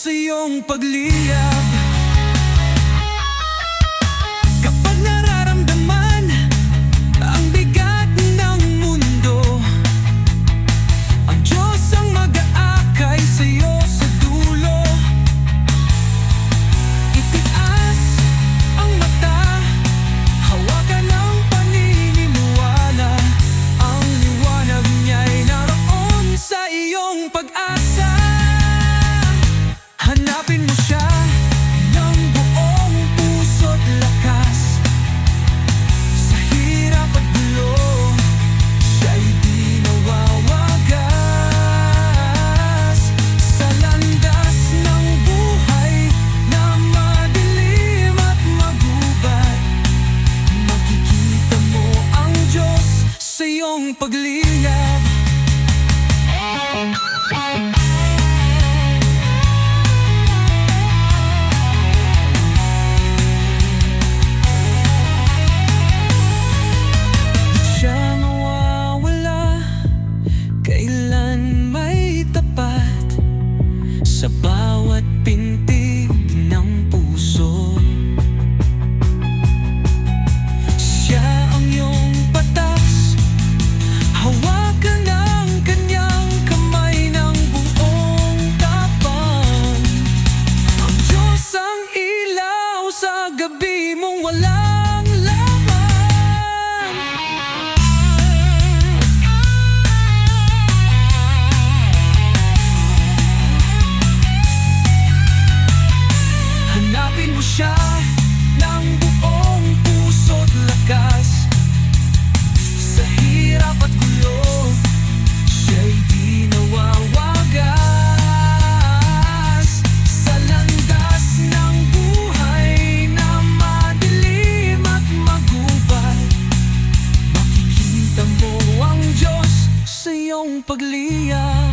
sa iyong pagliyab. Kapag nararamdaman ang bigat ng mundo, ang Diyos ang mag-aakay sa iyo sa dulo. Itaas ang mata, hawakan ang paniniwala, ang liwanag niya'y naroon sa iyong pag-asa. Hanapin mo siya ng buong puso't lakas. Sa hirap at gulo, siya'y di nawawagas. Sa landas ng buhay na madilim at magubat, makikita mo ang Diyos sa iyong pagliyab. Sa bawat pintig ng puso, siya ang iyong patas. Hawakan ang kanyang kamay ng buong tapang. Ang Diyos ang ilaw sa gabi mong walang laman. Hanapin mo siya ng buong puso't lakas. Sa hirap at gulo, siya'y di nawawagas. Sa landas ng buhay na madilim at magubat, makikita mo ang Diyos sa iyong pagliyab.